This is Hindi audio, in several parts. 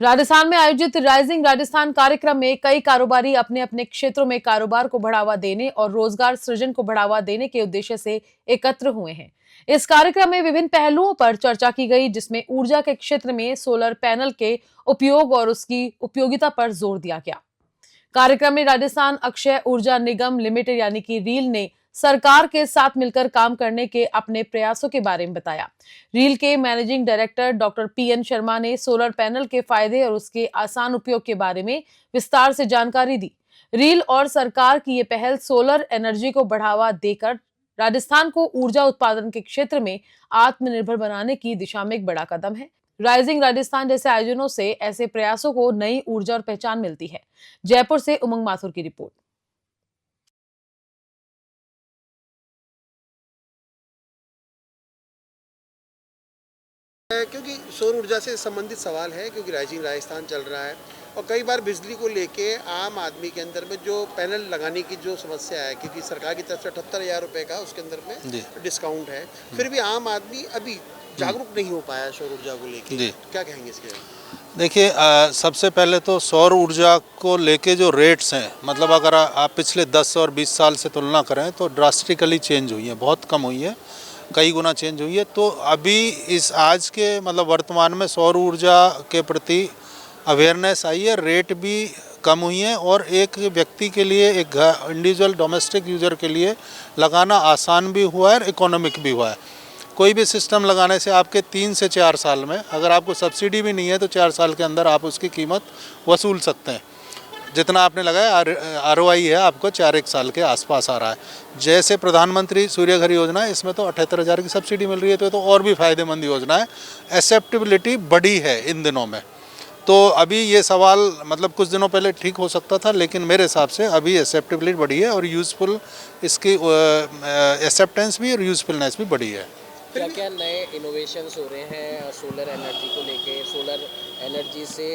राजस्थान में आयोजित राइजिंग राजस्थान कार्यक्रम में कई कारोबारी अपने अपने क्षेत्रों में कारोबार को बढ़ावा देने और रोजगार सृजन को बढ़ावा देने के उद्देश्य से एकत्र हुए हैं। इस कार्यक्रम में विभिन्न पहलुओं पर चर्चा की गई, जिसमें ऊर्जा के क्षेत्र में सोलर पैनल के उपयोग और उसकी उपयोगिता पर जोर दिया गया। कार्यक्रम में राजस्थान अक्षय ऊर्जा निगम लिमिटेड यानी कि रील ने सरकार के साथ मिलकर काम करने के अपने प्रयासों के बारे में बताया। रील के managing director doctor PN Sharma ने सोलर पैनल के फायदे और उसके आसान उपयोग के बारे में विस्तार से जानकारी दी। रील और सरकार की ये पहल सोलर एनर्जी को बढ़ावा देकर राजस्थान को ऊर्जा उत्पादन के क्षेत्र में आत्मनिर्भर बनाने की दिशा में एक बड़ा कदम है। राइजिंग राजस्थान जैसे आयोजनों से ऐसे प्रयासों को नई ऊर्जा और पहचान मिलती है। जयपुर से उमंग माथुर की रिपोर्ट। क्योंकि सौर ऊर्जा से संबंधित सवाल है, क्योंकि राइजिंग राजस्थान चल रहा है और कई बार बिजली को लेके आम आदमी के अंदर में जो पैनल लगाने की जो समस्या है, क्योंकि सरकार की तरफ से 78,000 रुपये का उसके अंदर में डिस्काउंट है, फिर भी आम आदमी अभी जागरूक नहीं हो पाया सौर ऊर्जा को लेके। क्या कहेंगे इसके? देखिए, सबसे पहले तो सौर ऊर्जा को लेके जो रेट्स हैं, मतलब अगर आप पिछले 10 और 20 साल से तुलना करें तो ड्रास्टिकली चेंज हुई है, बहुत कम हुई है, कई गुना चेंज हुई है। तो अभी इस आज के मतलब वर्तमान में सौर ऊर्जा के प्रति अवेयरनेस आई है, रेट भी कम हुई है और एक व्यक्ति के लिए, एक इंडिविजुअल डोमेस्टिक यूज़र के लिए लगाना आसान भी हुआ है और इकोनॉमिक भी हुआ है। कोई भी सिस्टम लगाने से आपके 3 से 4 साल में, अगर आपको सब्सिडी भी नहीं है तो 4 साल के अंदर आप उसकी कीमत वसूल सकते हैं। जितना आपने लगाया ROI है आपको 4-1 साल के आसपास आ रहा है। जैसे प्रधानमंत्री सूर्य घर योजना है, इसमें तो 78,000 की सब्सिडी मिल रही है, तो और भी फ़ायदेमंद योजना है। एक्सेप्टेबिलिटी बढ़ी है इन दिनों में। तो अभी ये सवाल मतलब कुछ दिनों पहले ठीक हो सकता था, लेकिन मेरे हिसाब से अभी एक्सेप्टेबिलिटी बढ़ी है और यूज़फुल इसकी एक्सेप्टेंस भी और यूज़फुलनेस भी बढ़ी है। क्या क्या नए इनोवेशंस हो रहे हैं सोलर एनर्जी को लेके, सोलर एनर्जी से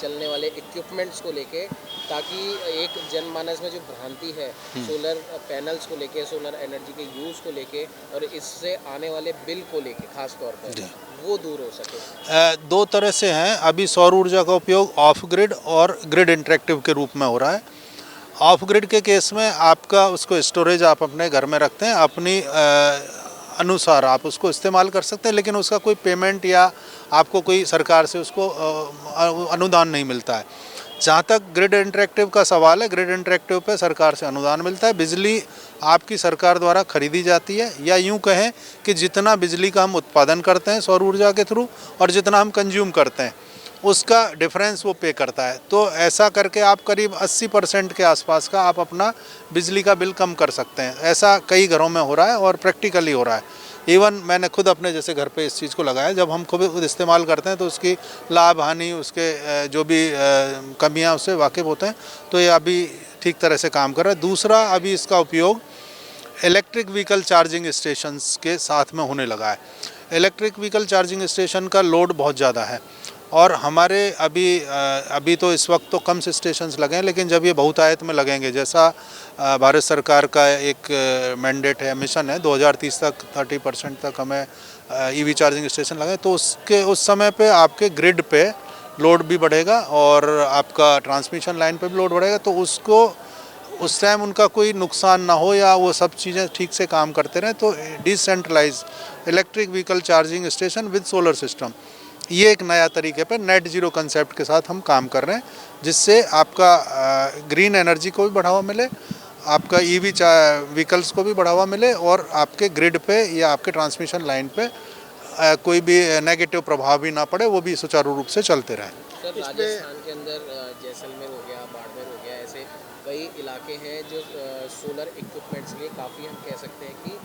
चलने वाले इक्विपमेंट्स को लेके, ताकि एक जनमानस में जो भ्रांति है सोलर पैनल्स को लेके, सोलर एनर्जी के यूज़ को लेके और इससे आने वाले बिल को लेके खास तौर पर वो दूर हो सके? 2 तरह से हैं। अभी सौर ऊर्जा का उपयोग ऑफ ग्रिड और ग्रिड इंटरेक्टिव के रूप में हो रहा है। ऑफ ग्रिड के केस में आपका उसको स्टोरेज आप अपने घर में रखते हैं, अपनी अनुसार आप उसको इस्तेमाल कर सकते हैं, लेकिन उसका कोई पेमेंट या आपको कोई सरकार से उसको अनुदान नहीं मिलता है। जहाँ तक ग्रिड इंटरेक्टिव का सवाल है, ग्रिड इंटरेक्टिव पे सरकार से अनुदान मिलता है। बिजली आपकी सरकार द्वारा खरीदी जाती है, या यूँ कहें कि जितना बिजली का हम उत्पादन करते हैं सौर ऊर्जा के थ्रू और जितना हम कंज्यूम करते हैं उसका डिफरेंस वो पे करता है। तो ऐसा करके आप करीब 80% के आसपास का आप अपना बिजली का बिल कम कर सकते हैं। ऐसा कई घरों में हो रहा है और प्रैक्टिकली हो रहा है। इवन मैंने खुद अपने जैसे घर पे इस चीज़ को लगाया। जब हम खुद इस्तेमाल करते हैं तो उसकी लाभ हानि, उसके जो भी कमियां उससे वाकिफ़ होते हैं। तो ये अभी ठीक तरह से काम कर रहा है। दूसरा, अभी इसका उपयोग इलेक्ट्रिक व्हीकल चार्जिंग स्टेशंस के साथ में होने लगा है। इलेक्ट्रिक व्हीकल चार्जिंग स्टेशन का लोड बहुत ज़्यादा है और हमारे अभी तो इस वक्त तो कम से स्टेशंस लगे हैं, लेकिन जब ये बहुतायत में लगेंगे, जैसा भारत सरकार का एक मैंडेट है, मिशन है, 2030 तक 30% तक हमें EV चार्जिंग स्टेशन लगे, तो उस समय पे आपके ग्रिड पे लोड भी बढ़ेगा और आपका ट्रांसमिशन लाइन पे भी लोड बढ़ेगा। तो उसको उस टाइम उनका कोई नुकसान ना हो या वो सब चीज़ें ठीक से काम करते रहें। तो decentralise electric vehicle charging station with solar system, ये एक नया तरीके पर नेट जीरो कंसेप्ट के साथ हम काम कर रहे हैं, जिससे आपका ग्रीन एनर्जी को भी बढ़ावा मिले, आपका EV व्हीकल्स को भी बढ़ावा मिले और आपके ग्रिड पे या आपके ट्रांसमिशन लाइन पे कोई भी नेगेटिव प्रभाव भी ना पड़े, वो भी सुचारू रूप से चलते रहें। सर, राजस्थान के अंदर जैसलमेर हो गया, बाड़मेर हो गया, ऐसे कई इलाके हैं जो सोलर इक्विपमेंट्स के काफ़ी हम कह सकते हैं कि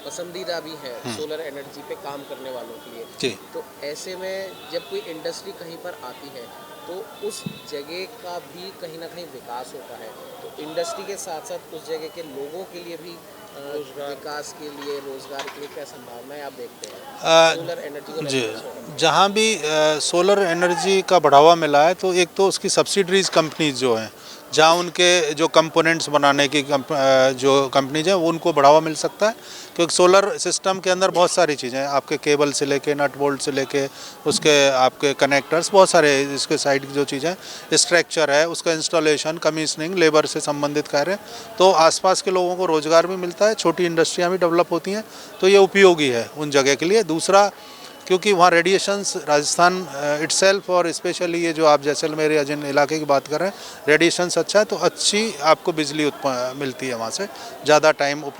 पसंदीदा भी है सोलर एनर्जी पे काम करने वालों के लिए। तो ऐसे में जब कोई इंडस्ट्री कहीं पर आती है तो उस जगह का भी कहीं ना कहीं विकास होता है। तो इंडस्ट्री के साथ साथ उस जगह के लोगों के लिए भी विकास के लिए, रोजगार के लिए क्या संभावनाएं आप देखते हैं सोलर एनर्जी को? जी, जहाँ भी सोलर एनर्जी का बढ़ावा मिला है, तो एक तो उसकी सब्सिडरीज कंपनीज जो हैं, जहाँ उनके जो कंपोनेंट्स बनाने की जो कंपनीज हैं उनको बढ़ावा मिल सकता है, क्योंकि सोलर सिस्टम के अंदर बहुत सारी चीज़ें हैं, आपके केबल से लेके नट बोल्ट से लेके उसके आपके कनेक्टर्स, बहुत सारे इसके साइड की जो चीज़ें, स्ट्रक्चर है, उसका इंस्टॉलेशन, कमीशनिंग, लेबर से संबंधित कार्य, तो आसपास के लोगों को रोज़गार भी मिलता है, छोटी इंडस्ट्रियाँ भी डेवलप होती हैं, तो ये उपयोगी है उन जगह के लिए। दूसरा, क्योंकि वहाँ रेडिएशंस राजस्थान इटसेल्फ और स्पेशली ये जो आप जैसलमेर या जिन इलाके की बात कर रहे हैं, रेडिएशंस अच्छा है, तो अच्छी आपको बिजली मिलती है वहाँ से, ज़्यादा टाइम